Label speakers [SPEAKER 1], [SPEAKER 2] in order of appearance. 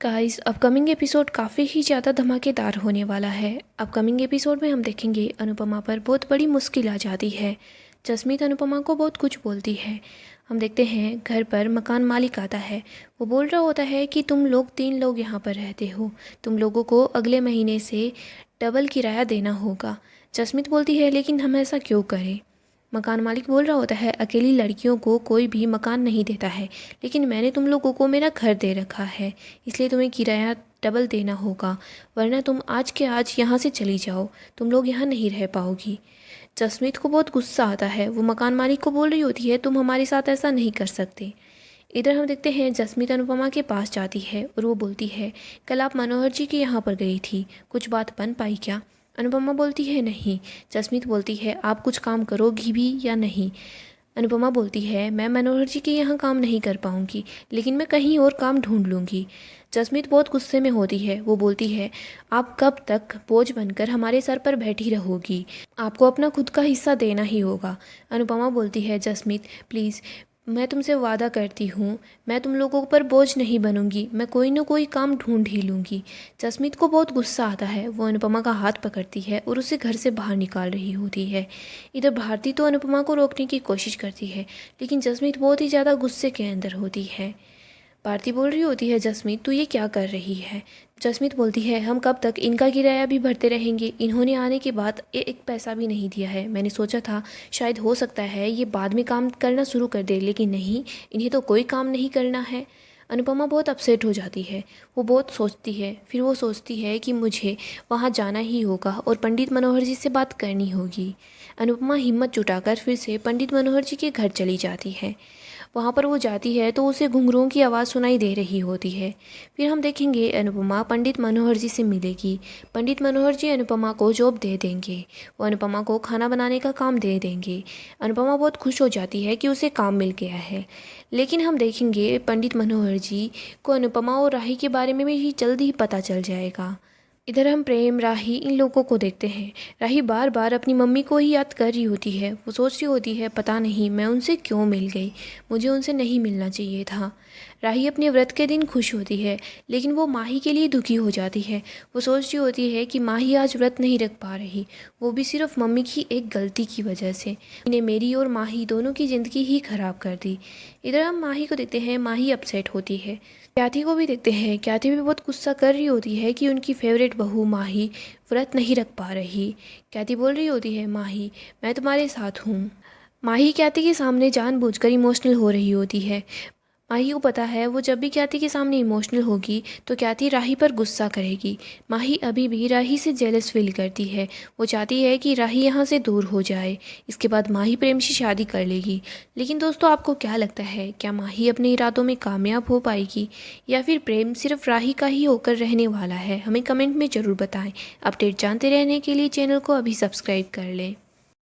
[SPEAKER 1] Guys upcoming episode काफ़ी ही ज़्यादा धमाकेदार होने वाला है। अपकमिंग एपिसोड में हम देखेंगे अनुपमा पर बहुत बड़ी मुश्किल आ जाती है। जसमीत अनुपमा को बहुत कुछ बोलती है। हम देखते हैं घर पर मकान मालिक आता है। वो बोल रहा होता है कि तुम लोग 3 लोग यहाँ पर रहते हो, तुम लोगों को अगले महीने से डबल किराया देना होगा। जसमीत बोलती है लेकिन हम ऐसा क्यों करें। मकान मालिक बोल रहा होता है अकेली लड़कियों को कोई भी मकान नहीं देता है, लेकिन मैंने तुम लोगों को मेरा घर दे रखा है, इसलिए तुम्हें किराया डबल देना होगा, वरना तुम आज के आज यहाँ से चली जाओ, तुम लोग यहाँ नहीं रह पाओगी। जसमीत को बहुत गुस्सा आता है। वो मकान मालिक को बोल रही होती है तुम हमारे साथ ऐसा नहीं कर सकते। इधर हम देखते हैं जसमीत अनुपमा के पास जाती है और वो बोलती है कल आप मनोहर जी के यहाँ पर गई थी, कुछ बात बन पाई क्या। अनुपमा बोलती है नहीं। जसमीत बोलती है आप कुछ काम करोगी भी या नहीं। अनुपमा बोलती है मैं मनोहर जी के यहाँ काम नहीं कर पाऊँगी, लेकिन मैं कहीं और काम ढूंढ लूँगी। जसमीत बहुत गुस्से में होती है। वो बोलती है आप कब तक बोझ बनकर हमारे सर पर बैठी रहोगी, आपको अपना खुद का हिस्सा देना ही होगा। अनुपमा बोलती है जसमीत प्लीज़, मैं तुमसे वादा करती हूँ मैं तुम लोगों पर बोझ नहीं बनूंगी, मैं कोई ना कोई काम ढूंढ ही लूँगी। जसमीत को बहुत गुस्सा आता है। वो अनुपमा का हाथ पकड़ती है और उसे घर से बाहर निकाल रही होती है। इधर भारती तो अनुपमा को रोकने की कोशिश करती है, लेकिन जसमीत बहुत ही ज़्यादा गुस्से के अंदर होती है। भारती बोल रही होती है जसमीत तू ये क्या कर रही है। जसमीत बोलती है हम कब तक इनका किराया भी भरते रहेंगे, इन्होंने आने के बाद एक पैसा भी नहीं दिया है। मैंने सोचा था शायद हो सकता है ये बाद में काम करना शुरू कर दे, लेकिन नहीं, इन्हें तो कोई काम नहीं करना है। अनुपमा बहुत अपसेट हो जाती है। वो बहुत सोचती है, फिर वो सोचती है कि मुझे वहाँ जाना ही होगा और पंडित मनोहर जी से बात करनी होगी। अनुपमा हिम्मत जुटाकर फिर से पंडित मनोहर जी के घर चली जाती है। वहाँ पर वो जाती है तो उसे घुंघरुओं की आवाज़ सुनाई दे रही होती है। फिर हम देखेंगे अनुपमा पंडित मनोहर जी से मिलेगी। पंडित मनोहर जी अनुपमा को जॉब दे देंगे। वो अनुपमा को खाना बनाने का काम दे देंगे। अनुपमा बहुत खुश हो जाती है कि उसे काम मिल गया है। लेकिन हम देखेंगे पंडित मनोहर जी को अनुपमा और राही के बारे में भी जल्द ही पता चल जाएगा। इधर हम प्रेम, राही इन लोगों को देखते हैं। राही बार बार अपनी मम्मी को ही याद कर रही होती है। वो सोच रही होती है पता नहीं मैं उनसे क्यों मिल गई, मुझे उनसे नहीं मिलना चाहिए था। राही अपने व्रत के दिन खुश होती है, लेकिन वो माही के लिए दुखी हो जाती है। वो सोच रही होती है कि माही आज व्रत नहीं रख पा रही, वो भी सिर्फ मम्मी की एक गलती की वजह से। इन्हें मेरी और माही दोनों की ज़िंदगी ही खराब कर दी। इधर हम माही को देखते हैं। माही अपसेट होती है। ख्याति को भी देखते हैं। ख्याति भी बहुत गुस्सा कर रही होती है कि उनकी फेवरेट बहू माही व्रत नहीं रख पा रही। ख्याति बोल रही होती है माही मैं तुम्हारे साथ हूँ। माही ख्याति के सामने जानबूझकर इमोशनल हो रही होती है। माही को पता है वो जब भी ख्याति के सामने इमोशनल होगी तो ख्याति राही पर गुस्सा करेगी। माही अभी भी राही से जेलस फील करती है। वो चाहती है कि राही यहाँ से दूर हो जाए। इसके बाद माही प्रेम से शादी कर लेगी। लेकिन दोस्तों आपको क्या लगता है, क्या माही अपने इरादों में कामयाब हो पाएगी या फिर प्रेम सिर्फ राही का ही होकर रहने वाला है? हमें कमेंट में ज़रूर बताएं। अपडेट जानते रहने के लिए चैनल को अभी सब्सक्राइब कर लें।